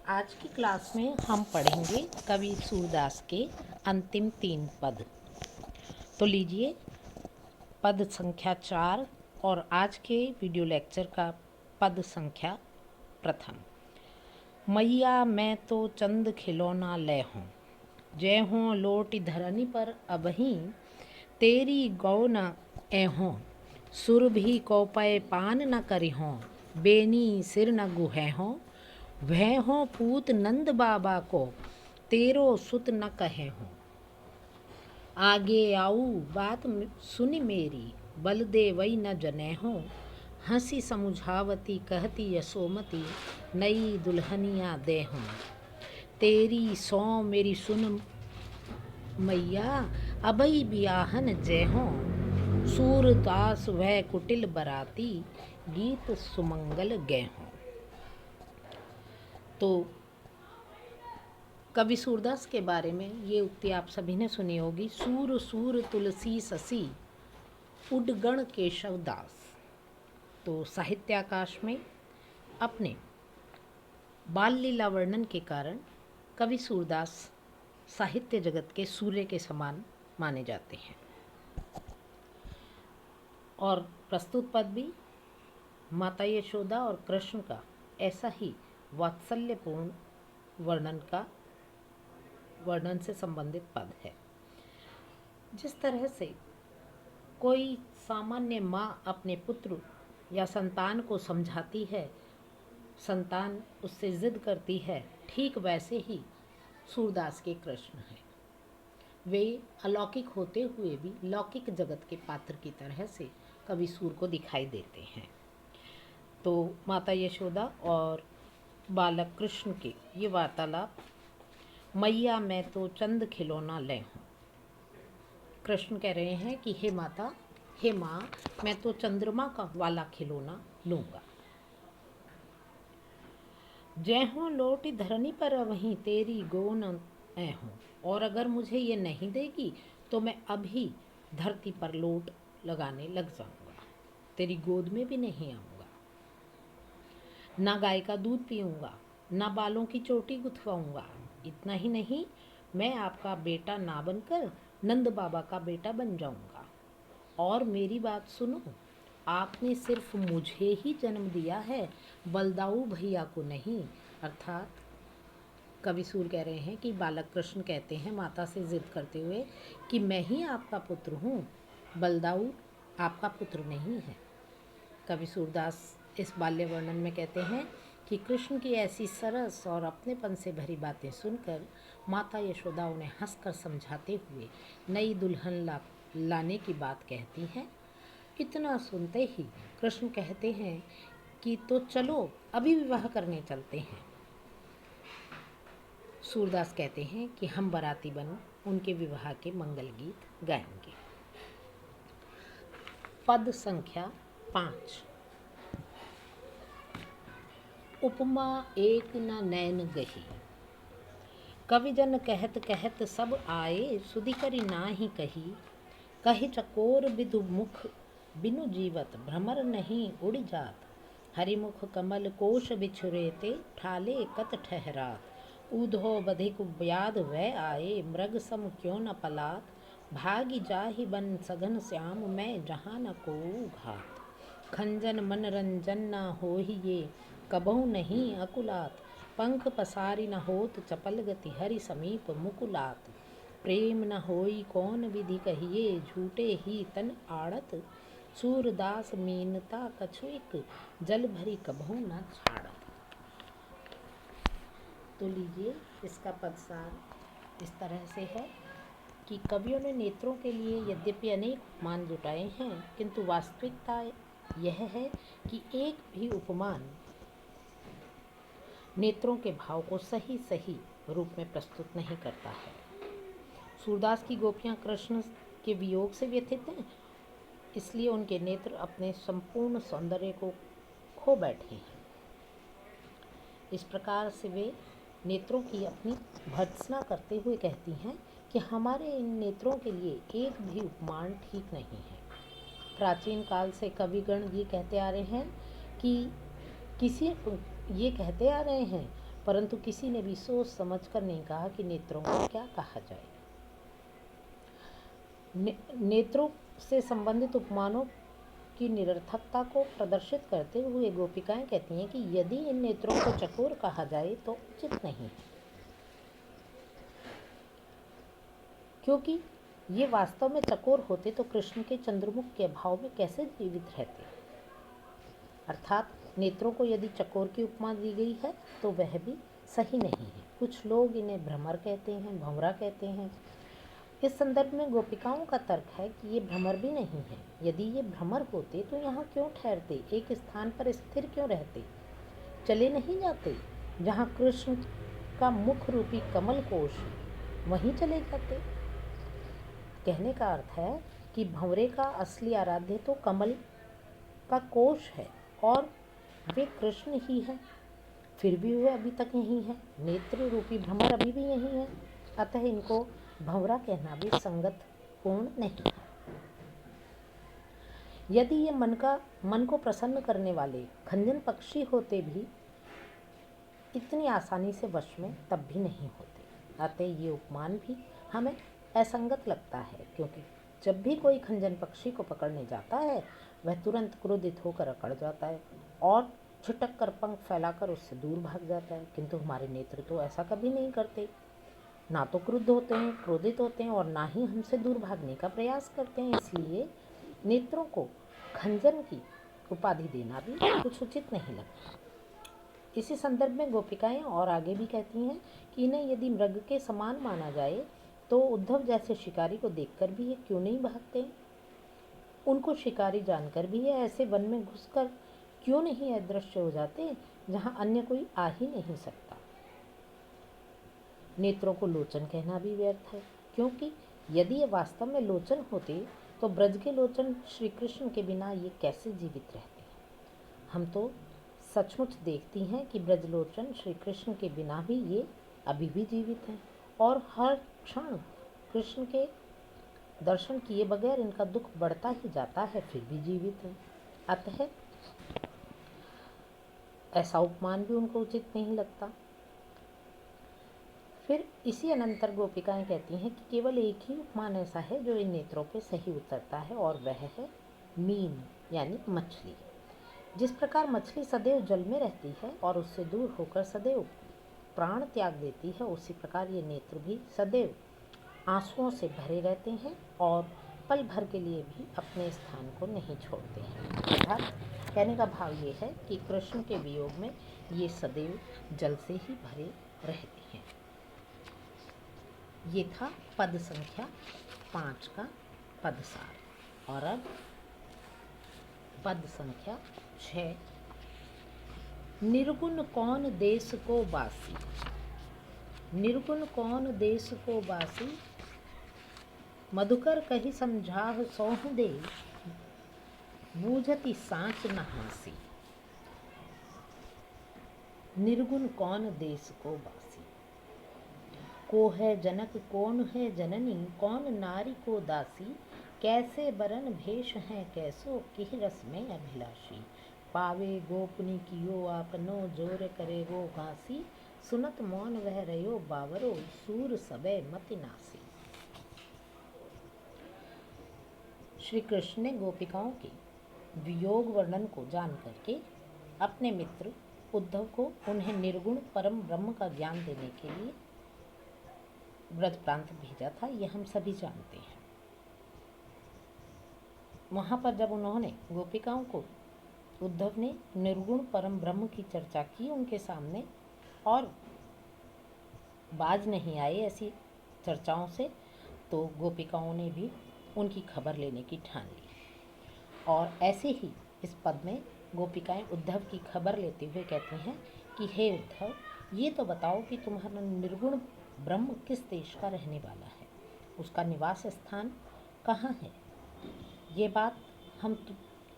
आज की क्लास में हम पढ़ेंगे कवि सूरदास के अंतिम 3 पद। तो लीजिए पद संख्या 4 और आज के वीडियो लेक्चर का पद संख्या प्रथम। मैया मैं तो चंद खिलौना ले हूँ, जय हों लोट धरनी पर अबहीं, तेरी गौ न एहों, सुर भी कौपय पान न करी हों, बेनी सिर न गुहे हों, वह हों पूत नंद बाबा को, तेरो सुत न कहे हों। आगे आऊ बात सुनी मेरी, बल दे वही न जने हों, हंसी समुझावती कहती यशोमती, नई दुल्हनिया दे हों। तेरी सौ मेरी सुन मैया, अबई बियाहन जय हों, सूरदास वह कुटिल बराती, गीत सुमंगल गे हों। तो कवि सूरदास के बारे में ये उक्ति आप सभी ने सुनी होगी। सूर सूर तुलसी ससी, उडगण केशव दास। तो साहित्याकाश में अपने बाल लीला वर्णन के कारण कवि सूरदास साहित्य जगत के सूर्य के समान माने जाते हैं। और प्रस्तुत पद भी माता यशोदा और कृष्ण का ऐसा ही वात्सल्यपूर्ण वर्णन से संबंधित पद है। जिस तरह से कोई सामान्य माँ अपने पुत्र या संतान को समझाती है, संतान उससे जिद करती है, ठीक वैसे ही सूरदास के कृष्ण हैं। वे अलौकिक होते हुए भी लौकिक जगत के पात्र की तरह से कवि सूर को दिखाई देते हैं। तो माता यशोदा और बालक कृष्ण के ये वार्तालाप, मैया मैं तो चंद खिलौना ले हूँ। कृष्ण कह रहे हैं कि हे माता, हे माँ, मैं तो चंद्रमा का वाला खिलौना लूँगा। जय हों लोट धरनी पर वहीं, तेरी गो न ऐ हूँ। और अगर मुझे ये नहीं देगी तो मैं अभी धरती पर लोट लगाने लग जाऊँगा, तेरी गोद में भी नहीं आऊँगा। ना गाय का दूध पीऊँगा, ना बालों की चोटी गुथवाऊँगा। इतना ही नहीं, मैं आपका बेटा ना बनकर नंद बाबा का बेटा बन जाऊँगा। और मेरी बात सुनो, आपने सिर्फ मुझे ही जन्म दिया है, बलदाऊ भैया को नहीं। अर्थात कवि सूर कह रहे हैं कि बालक कृष्ण कहते हैं माता से जिद करते हुए कि मैं ही आपका पुत्र हूँ, बलदाऊ आपका पुत्र नहीं है। कवि सूरदास इस बाल्य वर्णन में कहते हैं कि कृष्ण की ऐसी सरस और अपनेपन से भरी बातें सुनकर माता यशोदा उन्हें हंसकर समझाते हुए नई दुल्हन लाने की बात कहती हैं। इतना सुनते ही कृष्ण कहते हैं कि तो चलो अभी विवाह करने चलते हैं। सूरदास कहते हैं कि हम बाराती बन उनके विवाह के मंगल गीत गाएंगे। पद संख्या 5। उपमा एक न नैन गही, कविजन कहत कहत सब आए, सुधि करी नाही कही। कही चकोर विदु मुख बिनु जीवत, भ्रमर नहीं उड़ जात। हरिमुख कमल कोश बिछुरेते, ठाले कत ठहरात। ऊधो बधिक व्याध वह आए, मृग सम क्यों न पलात। भागी जाहि बन सघन श्याम, मैं जहाँ न कोऊ घात। खंजन मन रंजन न होहि ये, कबहु नहीं अकुलात। पंख पसारी न होत चपल गति, हरि समीप मुकुलात। प्रेम न होई कौन विधि कहिए, झूठे ही तन आड़त। सूरदास मीनता कछुइक, जल भरी कबहु न छाड़त। तो लीजिए इसका पदसार इस तरह से है कि कवियों ने नेत्रों के लिए यद्यपि अनेक उपमान जुटाए हैं, किंतु वास्तविकता यह है कि एक भी उपमान नेत्रों के भाव को सही सही रूप में प्रस्तुत नहीं करता है। सूरदास की गोपियाँ कृष्ण के वियोग से व्यथित हैं, इसलिए उनके नेत्र अपने संपूर्ण सौंदर्य को खो बैठे हैं। इस प्रकार से वे नेत्रों की अपनी भर्त्सना करते हुए कहती हैं कि हमारे इन नेत्रों के लिए एक भी उपमान ठीक नहीं है। प्राचीन काल से कविगण ये कहते आ रहे हैं कि परंतु किसी ने भी सोच समझ कर नहीं कहा कि नेत्रों को क्या कहा जाए। नेत्रों से संबंधित उपमानों की निरर्थकता को प्रदर्शित करते हुए गोपिकाएं कहती हैं कि यदि इन नेत्रों को चकोर कहा जाए तो उचित नहीं है, क्योंकि ये वास्तव में चकोर होते तो कृष्ण के चंद्रमुख के अभाव में कैसे जीवित रहते। अर्थात नेत्रों को यदि चकोर की उपमा दी गई है तो वह भी सही नहीं है। कुछ लोग इन्हें भ्रमर कहते हैं, भंवरा कहते हैं। इस संदर्भ में गोपिकाओं का तर्क है कि ये भ्रमर भी नहीं है। यदि ये भ्रमर होते तो यहाँ क्यों ठहरते, एक स्थान पर स्थिर क्यों रहते, चले नहीं जाते। जहाँ कृष्ण का मुख रूपी कमल कोश वहीं चले जाते। कहने का अर्थ है कि भंवरे का असली आराध्य तो कमल का कोश है और वे कृष्ण ही है, फिर भी वे अभी तक यहीं है। नेत्र रूपी भ्रमर अभी भी यहीं है, अतः इनको भंवरा कहना भी संगत पूर्ण नहीं है। यदि ये मन को प्रसन्न करने वाले खंजन पक्षी होते भी इतनी आसानी से वश में तब भी नहीं होते। अतः ये उपमान भी हमें असंगत लगता है, क्योंकि जब भी कोई खंजन पक्षी को पकड़ने जाता है वह तुरंत क्रोधित होकर अकड़ जाता है और छिटक कर पंख फैलाकर उससे दूर भाग जाता है। किंतु हमारे नेत्र तो ऐसा कभी नहीं करते, ना तो क्रुद्ध होते हैं, क्रोधित होते हैं और ना ही हमसे दूर भागने का प्रयास करते हैं। इसलिए नेत्रों को खंजन की उपाधि देना भी कुछ उचित नहीं लगता। इसी संदर्भ में गोपिकाएं और आगे भी कहती हैं कि इन्हें यदि मृग के समान माना जाए तो उद्धव जैसे शिकारी को देखकर भी ये क्यों नहीं भागते, उनको शिकारी जानकर भी ये ऐसे वन में घुसकर क्यों नहीं अदृश्य हो जाते जहां अन्य कोई आ ही नहीं सकता। नेत्रों को लोचन कहना भी व्यर्थ है, क्योंकि यदि ये वास्तव में लोचन होते तो ब्रज के लोचन श्री कृष्ण के बिना ये कैसे जीवित रहते। हम तो सचमुच देखती हैं कि ब्रजलोचन श्री कृष्ण के बिना भी ये अभी भी जीवित हैं और हर क्षण कृष्ण के दर्शन किए बगैर इनका दुख बढ़ता ही जाता है, फिर भी जीवित हैं। अतः ऐसा उपमान भी उनको उचित नहीं लगता। फिर इसी अनंतर गोपिकाएं कहती हैं कि केवल एक ही उपमान ऐसा है जो इन नेत्रों पे सही उतरता है, और वह है मीन यानी मछली। जिस प्रकार मछली सदैव जल में रहती है और उससे दूर होकर सदैव प्राण त्याग देती है, उसी प्रकार ये नेत्र भी सदैव आंसुओं से भरे रहते हैं और पल भर के लिए भी अपने स्थान को नहीं छोड़ते हैं। अर्थात कहने का भाव ये है कि कृष्ण के वियोग में ये सदैव जल से ही भरे रहते हैं। ये था पद संख्या 5 का पदसार। और अब पद संख्या 6। निर्गुण कौन देश को बासी, निर्गुण कौन देश को बासी, मधुकर कही समझाह सोह दे, बूझती सांच न हासी। निर्गुण कौन देश को बासी, को है जनक कौन है जननी, कौन नारी को दासी, कैसे बरन भेष हैं कैसो किह रस में अभिलाषी, पावे गोपनी कियो आपनो जोर करे वो घासी, सुनत मौन वह रयो बावरो सूर सबे मति नासी। श्री कृष्ण ने गोपिकाओं के वियोग वर्णन को जान करके अपने मित्र उद्धव को उन्हें निर्गुण परम ब्रह्म का ज्ञान देने के लिए ब्रज प्रांत भेजा था, यह हम सभी जानते हैं। वहाँ पर जब उन्होंने गोपिकाओं को, उद्धव ने निर्गुण परम ब्रह्म की चर्चा की उनके सामने और बाज नहीं आए ऐसी चर्चाओं से, तो गोपिकाओं ने भी उनकी खबर लेने की ठान ली। और ऐसे ही इस पद में गोपिकाएं उद्धव की खबर लेते हुए कहती हैं कि हे उद्धव, ये तो बताओ कि तुम्हारा निर्गुण ब्रह्म किस देश का रहने वाला है, उसका निवास स्थान कहाँ है। ये बात हम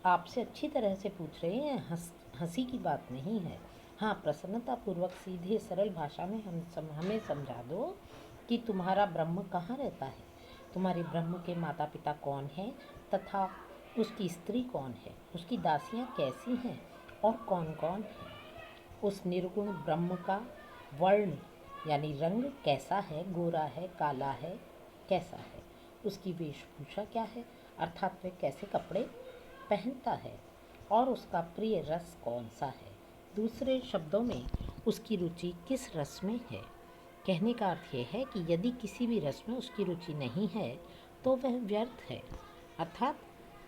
आपसे अच्छी तरह से पूछ रहे हैं, हंसी की बात नहीं है। हाँ, प्रसन्नतापूर्वक सीधे सरल भाषा में हमें समझा दो कि तुम्हारा ब्रह्म कहाँ रहता है, तुम्हारे ब्रह्म के माता पिता कौन हैं तथा उसकी स्त्री कौन है, उसकी दासियाँ कैसी हैं और कौन कौन है। उस निर्गुण ब्रह्म का वर्ण यानी रंग कैसा है, गोरा है, काला है, कैसा है। उसकी वेशभूषा क्या है, अर्थात वह कैसे कपड़े पहनता है। और उसका प्रिय रस कौन सा है, दूसरे शब्दों में उसकी रुचि किस रस में है। कहने का अर्थ यह है कि यदि किसी भी रस में उसकी रुचि नहीं है तो वह व्यर्थ है, अर्थात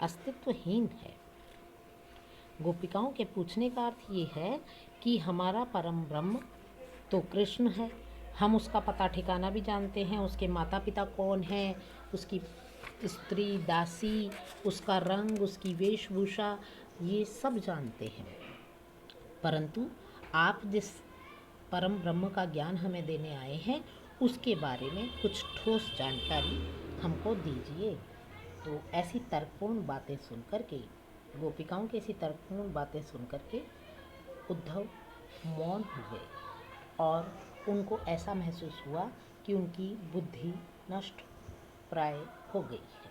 अस्तित्वहीन है। गोपिकाओं के पूछने का अर्थ ये है कि हमारा परम ब्रह्म तो कृष्ण है, हम उसका पता ठिकाना भी जानते हैं, उसके माता पिता कौन हैं, उसकी स्त्री दासी, उसका रंग, उसकी वेशभूषा, ये सब जानते हैं। परंतु आप जिस परम ब्रह्म का ज्ञान हमें देने आए हैं उसके बारे में कुछ ठोस जानकारी हमको दीजिए। तो ऐसी तर्कपूर्ण बातें सुन कर के, गोपिकाओं की ऐसी तर्कपूर्ण बातें सुन कर के उद्धव मौन हुए और उनको ऐसा महसूस हुआ कि उनकी बुद्धि नष्ट प्राय हो गई है।